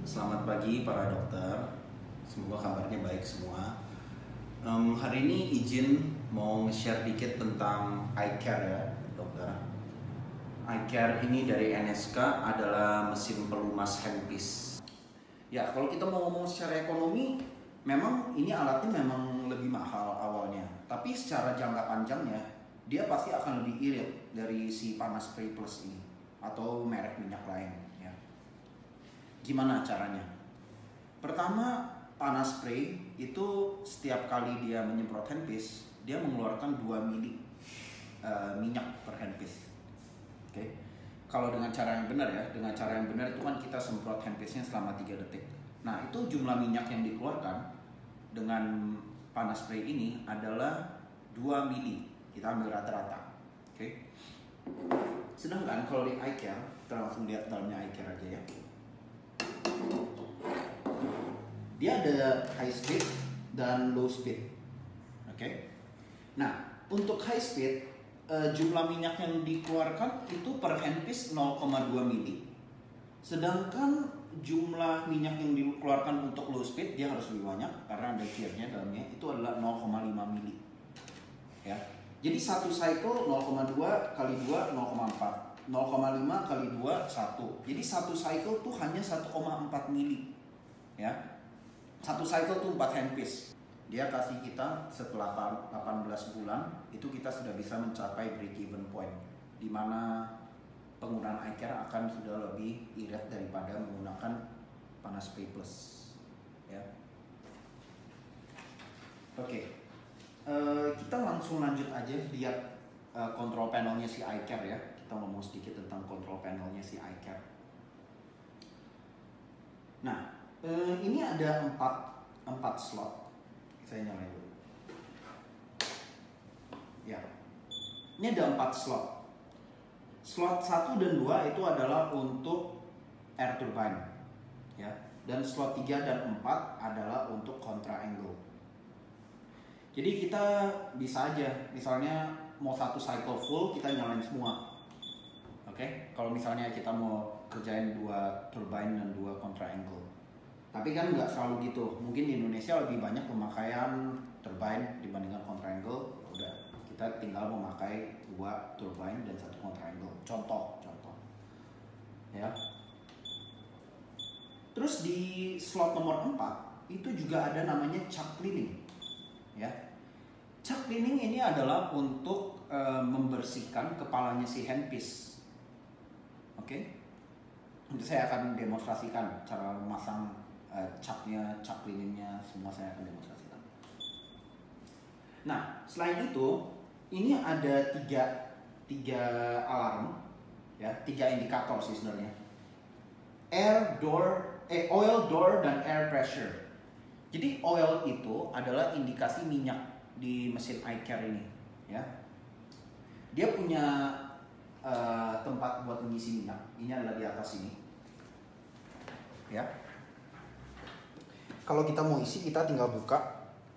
Selamat pagi para dokter, semoga kabarnya baik semua. Hari ini izin mau nge-share dikit tentang eye care ya dokter. Eye care ini dari NSK adalah mesin pelumas handpiece. Ya kalau kita mau ngomong secara ekonomi, memang ini alatnya memang lebih mahal awalnya. Tapi secara jangka panjangnya, dia pasti akan lebih irit dari si Panas Spray Plus ini atau merek minyak lain ya. Gimana caranya? Pertama, Panas Spray itu setiap kali dia menyemprot handpiece, dia mengeluarkan 2 mili minyak per handpiece. Oke. Kalau dengan cara yang benar ya, dengan cara yang benar itu kan kita semprot handpiece-nya selama 3 detik. Nah, itu jumlah minyak yang dikeluarkan dengan Panas Spray ini adalah 2 mili. Kita ambil rata-rata. Oke. Sedangkan kalau di eye care, kita langsung lihat dalamnya eye care aja ya. Dia ada high speed dan low speed. Oke. Nah, untuk high speed jumlah minyak yang dikeluarkan itu per handpiece 0,2 mili. Sedangkan jumlah minyak yang dikeluarkan untuk low speed dia harus lebih banyak karena ada gearnya dalamnya, itu adalah 0,5 mili. Ya. Jadi satu cycle 0,2 kali 2 0,4. 0,5 kali 2 1. Jadi satu cycle tuh hanya 1,4 mili. Ya. Satu cycle tuh 4 handpiece. Dia kasih kita setelah 18 bulan itu kita sudah bisa mencapai break even point, di mana penggunaan eye care akan sudah lebih irit daripada menggunakan Panas Spray Plus. Ya. Oke. Kita langsung lanjut aja lihat control panelnya si eye care ya. Kita ngomong sedikit tentang control panelnya si eye care. Nah, ini ada 4 slot. Saya nyalain dulu. Ya. Ini ada 4 slot. Slot 1 dan 2 itu adalah untuk air turbine. Ya. Dan slot 3 dan 4 adalah untuk contra angle. Jadi kita bisa aja, misalnya mau satu cycle full kita nyalain semua. Oke, kalau misalnya kita mau kerjain 2 turbine dan 2 contra angle. Tapi kan nggak selalu gitu. Mungkin di Indonesia lebih banyak pemakaian turbine dibandingkan contra angle. Udah, kita tinggal memakai 2 turbine dan 1 contra angle. Contoh. Ya. Terus di slot nomor 4 itu juga ada namanya chuck cleaning. Ya. Chuck cleaning ini adalah untuk membersihkan kepalanya si handpiece. Oke. Nanti saya akan demonstrasikan cara memasang chucknya, chuck cleaningnya, semua saya akan demonstrasikan. Nah, selain itu, ini ada tiga alarm, ya, 3 indikator sih sebenarnya. Oil, door, dan air pressure. Jadi oil itu adalah indikasi minyak di mesin eye care ini, ya. Dia punya tempat buat mengisi minyak. Ini adalah di atas ini, ya. Kalau kita mau isi, kita tinggal buka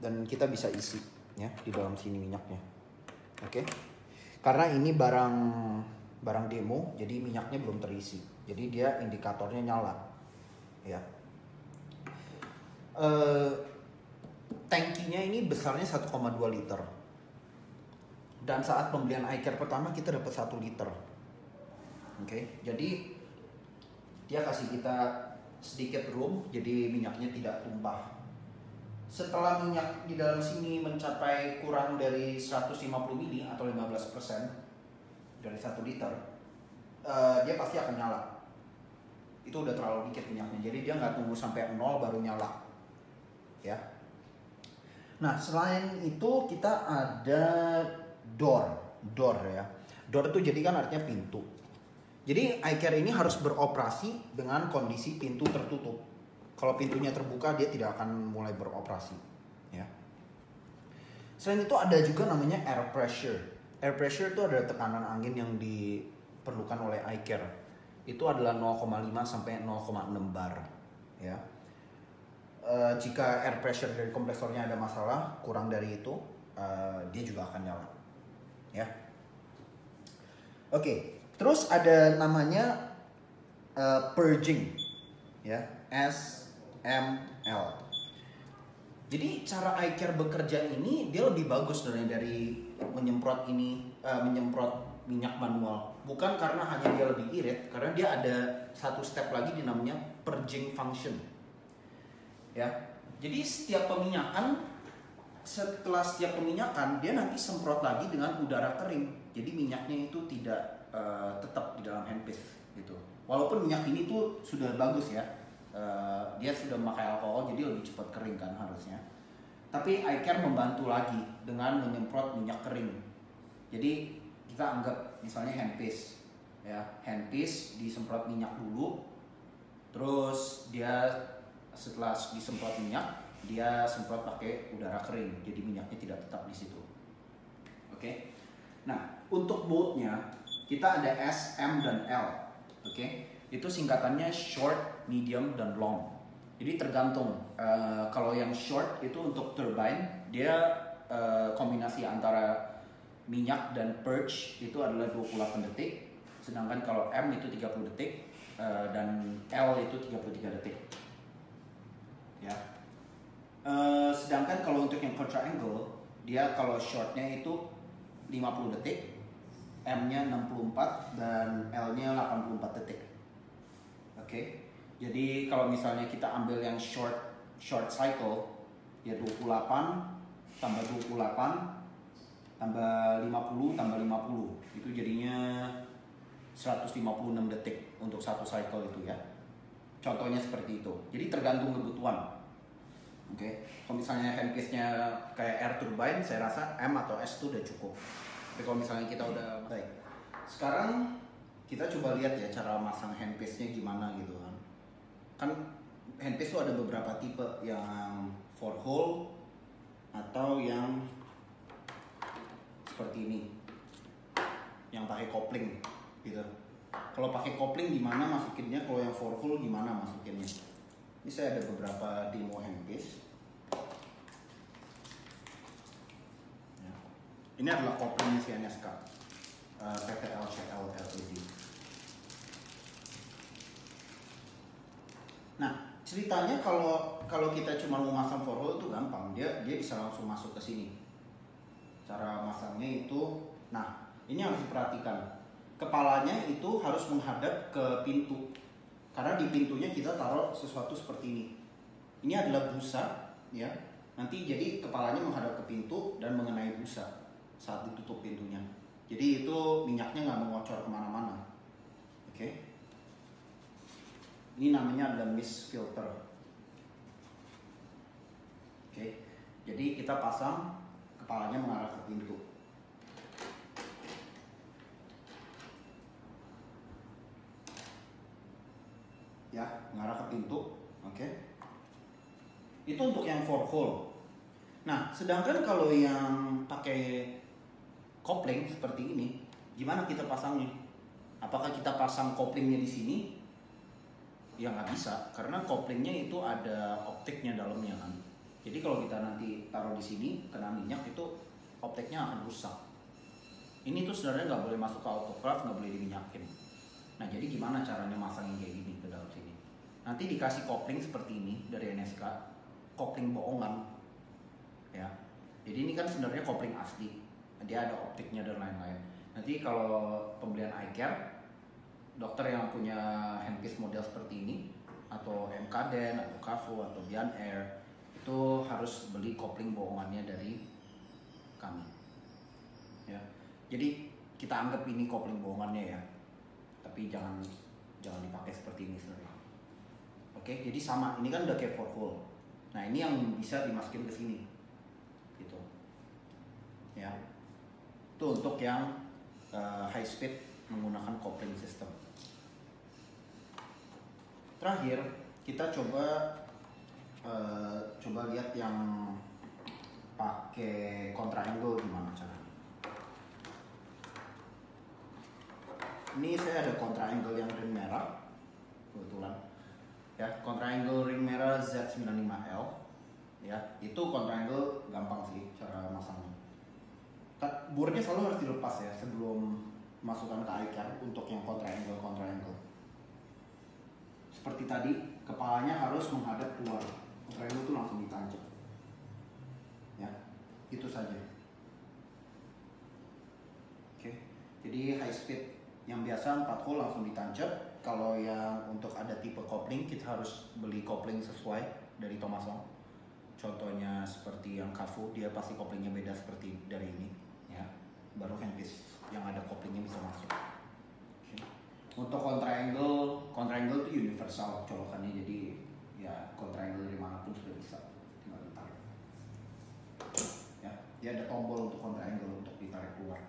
dan kita bisa isi ya di dalam sini minyaknya. Oke. Karena ini barang demo, jadi minyaknya belum terisi. Jadi dia indikatornya nyala. Ya. Tangkinya ini besarnya 1,2 liter. Dan saat pembelian eye care pertama kita dapat 1 liter. Oke. Jadi dia kasih kita sedikit room, jadi minyaknya tidak tumpah. Setelah minyak di dalam sini mencapai kurang dari 150 mili atau 15% dari 1 liter, dia pasti akan nyala. Itu udah terlalu dikit minyaknya, jadi dia nggak tunggu sampai 0 baru nyala. Ya. Nah, selain itu kita ada door ya. Door itu jadi kan artinya pintu. Jadi eye care ini harus beroperasi dengan kondisi pintu tertutup. Kalau pintunya terbuka dia tidak akan mulai beroperasi. Ya. Selain itu ada juga namanya air pressure. Air pressure itu adalah tekanan angin yang diperlukan oleh eye care. Itu adalah 0,5 sampai 0,6 bar. Ya. Jika air pressure dari kompresornya ada masalah kurang dari itu, dia juga akan nyala. Ya. Oke. Terus ada namanya purging. ya, S, M, L. Jadi cara eye care bekerja ini dia lebih bagus dari menyemprot menyemprot minyak manual. Bukan karena hanya dia lebih irit, karena dia ada satu step lagi namanya purging function. Ya. Jadi setelah setiap peminyakan dia nanti semprot lagi dengan udara kering. Jadi minyaknya itu tidak tetap di dalam handpiece gitu. Walaupun minyak ini tuh sudah bagus ya. Dia sudah memakai alkohol jadi lebih cepat kering kan harusnya. Tapi eye care membantu lagi dengan menyemprot minyak kering. Jadi kita anggap misalnya handpiece ya, handpiece disemprot minyak dulu, terus dia setelah disemprot minyak dia semprot pakai udara kering, jadi minyaknya tidak tetap di situ. Oke. Nah, untuk bautnya kita ada S, M, dan L. Oke. Itu singkatannya short, medium, dan long. Jadi tergantung. Kalau yang short itu untuk turbine, dia kombinasi antara minyak dan purge itu adalah 28 detik. Sedangkan kalau M itu 30 detik dan L itu 33 detik. Ya. Sedangkan kalau untuk yang contra angle, dia kalau shortnya itu 50 detik, M-nya 64 dan L-nya 84 detik. Oke. Jadi kalau misalnya kita ambil yang short cycle ya 28 tambah 28 tambah 50 tambah 50 itu jadinya 156 detik untuk satu cycle itu ya. Contohnya seperti itu. Jadi tergantung kebutuhan. Oke. Kalau misalnya handpiece-nya kayak air turbine, saya rasa M atau S itu udah cukup. Tapi kalau misalnya kita udah baik. Sekarang kita coba lihat ya cara masang handpiece-nya gimana gitu kan. Kan handpiece itu ada beberapa tipe, yang 4 hole atau yang seperti ini, yang pakai kopling gitu. Kalau pakai kopling gimana masukinnya, kalau yang 4 hole gimana masukinnya. Ini saya ada beberapa demo handpiece ya. Ini adalah koplingnya si NSK, PTL CL LTD. Nah, ceritanya kalau kita cuma mau masang 4 hole itu gampang, dia bisa langsung masuk ke sini. Cara masangnya itu, nah ini harus diperhatikan. Kepalanya itu harus menghadap ke pintu, karena di pintunya kita taruh sesuatu seperti ini. Ini adalah busa, ya. Nanti jadi kepalanya menghadap ke pintu dan mengenai busa saat ditutup pintunya. Jadi itu minyaknya nggak mengocor kemana-mana. Oke. Ini namanya adalah mist filter. Oke. Jadi kita pasang kepalanya mengarah ke pintu. Ya, mengarah ke pintu. Oke. Itu untuk yang 4 hole. Nah, sedangkan kalau yang pakai kopling seperti ini, gimana kita pasangnya? Apakah kita pasang koplingnya di sini? Ya nggak bisa, karena koplingnya itu ada optiknya dalamnya kan. Jadi kalau kita nanti taruh di sini kena minyak itu optiknya akan rusak. Ini tuh sebenarnya nggak boleh masuk ke autoclave, nggak boleh diminyakin. Nah jadi gimana caranya masangin kayak gini ke dalam sini? Nanti dikasih kopling seperti ini dari NSK, kopling bohongan, ya. Jadi ini kan sebenarnya kopling asli, dia ada optiknya dan lain-lain. Nanti kalau pembelian eye care, dokter yang punya handpiece model seperti ini atau MKden atau Cafu atau Bian Air itu harus beli kopling bohongannya dari kami ya. Jadi kita anggap ini kopling bohongannya ya, tapi jangan dipakai seperti ini sebenarnya. Oke, jadi sama, ini kan udah kayak 4 hole. Nah ini yang bisa dimasukin ke sini gitu ya. Itu untuk yang high speed menggunakan kopling system. Terakhir kita coba lihat yang pakai contra angle gimana caranya. Ini saya ada contra angle yang ring merah kebetulan ya, contra angle ring merah Z95L ya. Itu contra angle gampang sih cara masangnya. Burnya selalu harus dilepas ya sebelum masukkan ke eye care untuk yang contra angle. Seperti tadi kepalanya harus menghadap keluar. Triangle itu langsung ditancap. Ya, itu saja. Oke, jadi high speed yang biasa 4 hole langsung ditancap. Kalau yang untuk ada tipe kopling, kita harus beli kopling sesuai dari Thomas Long. Contohnya seperti yang Cafu, dia pasti koplingnya beda seperti dari ini, ya. Baru handpiece yang ada koplingnya bisa masuk. Okay. Untuk kontraangle itu universal colokannya, jadi ya kontraangle dari manapun sudah bisa, tinggal ditarik. Ya, dia ada tombol untuk kontraangle untuk ditarik keluar.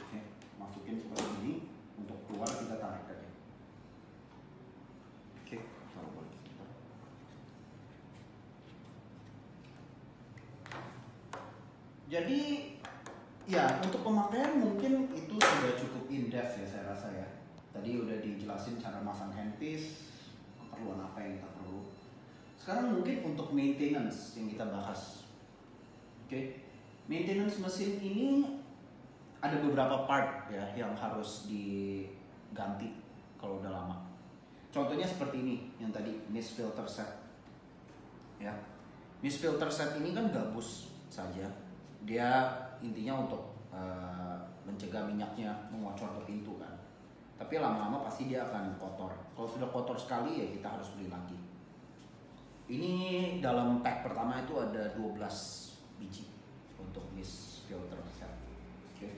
Oke, masukin seperti ini, untuk keluar kita tarik aja. Oke, taruh balik. Jadi ya untuk pemakaian mungkin itu sudah cukup in-depth ya saya rasa ya. Tadi udah dijelasin cara masang handpiece, keperluan apa yang kita perlu. Sekarang mungkin untuk maintenance yang kita bahas. Oke. Maintenance mesin ini ada beberapa part ya yang harus diganti kalau udah lama. Contohnya seperti ini yang tadi mist filter set. Ya. Mist filter set ini kan gabus saja. Dia intinya untuk mencegah minyaknya mengocor ke pintu kan. Tapi lama-lama pasti dia akan kotor. Kalau sudah kotor sekali ya kita harus beli lagi. Ini dalam pack pertama itu ada 12 biji untuk mist filter set. Oke.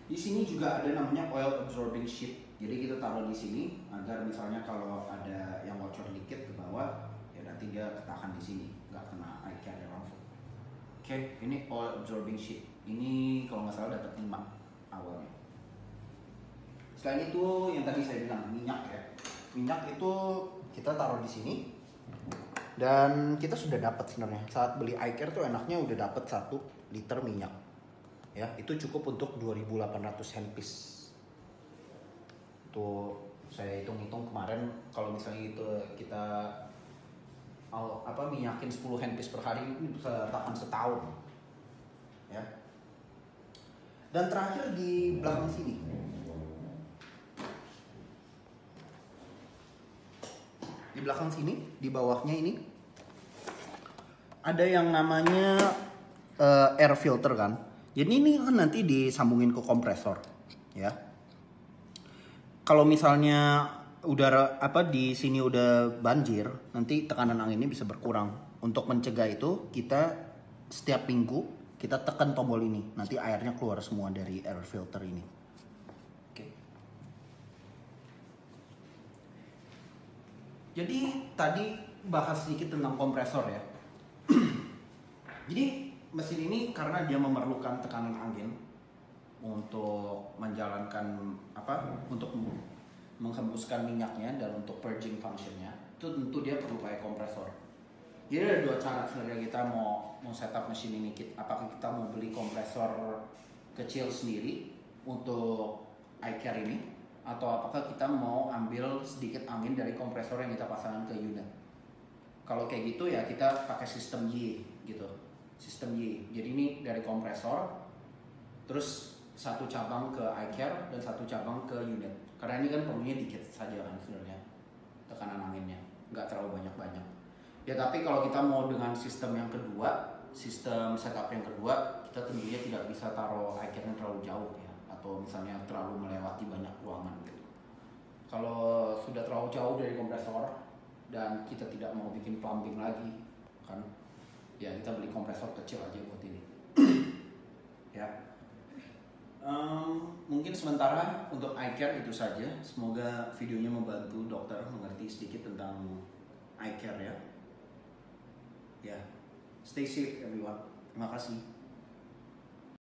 Di sini juga ada namanya oil absorbing sheet. Jadi kita taruh di sini agar misalnya kalau ada yang bocor dikit ke bawah, ya nanti dia ketahan di sini, nggak kena eye care langsung. Oke, ini oil absorbing sheet. Ini kalau nggak salah dapat 5 awalnya. Selain itu yang tadi saya bilang minyak ya. Minyak itu kita taruh di sini. Dan kita sudah dapat sebenarnya. Saat beli eye care tuh enaknya udah dapat 1 liter minyak. Ya, itu cukup untuk 2.800 handpiece. Itu saya hitung-hitung kemarin kalau misalnya itu kita minyakin 10 handpiece per hari itu bisa tahan setahun. Ya. Dan terakhir di belakang sini. Di belakang sini, di bawahnya ini ada yang namanya air filter kan. Jadi ini kan nanti disambungin ke kompresor, ya. Kalau misalnya udara di sini udah banjir, nanti tekanan anginnya bisa berkurang. Untuk mencegah itu, kita setiap minggu kita tekan tombol ini, nanti airnya keluar semua dari air filter ini. Oke. Jadi tadi bahas sedikit tentang kompresor ya. Jadi mesin ini karena dia memerlukan tekanan angin untuk menjalankan untuk menghembuskan minyaknya dan untuk purging functionnya, itu tentu dia perlu pakai kompresor. Jadi ada 2 cara sebenarnya kita mau setup mesin ini. Apakah kita mau beli kompresor kecil sendiri untuk eye care ini, atau apakah kita mau ambil sedikit angin dari kompresor yang kita pasangkan ke unit. Kalau kayak gitu ya kita pakai sistem Y gitu. Sistem Y. Jadi ini dari kompresor, terus 1 cabang ke eye care dan 1 cabang ke unit. Karena ini kan perlunya dikit saja kan sebenarnya tekanan anginnya, nggak terlalu banyak-banyak. Ya tapi kalau kita mau dengan sistem yang kedua, sistem setup yang kedua, kita tentunya tidak bisa taruh eye care-nya terlalu jauh ya, atau misalnya terlalu melewati banyak ruangan gitu. Kalau sudah terlalu jauh dari kompresor dan kita tidak mau bikin plumbing lagi kan, ya kita beli kompresor kecil aja buat ini. Ya. Mungkin sementara untuk eye care itu saja. Semoga videonya membantu dokter mengerti sedikit tentang eye care ya. Ya, stay safe everyone. Terima kasih.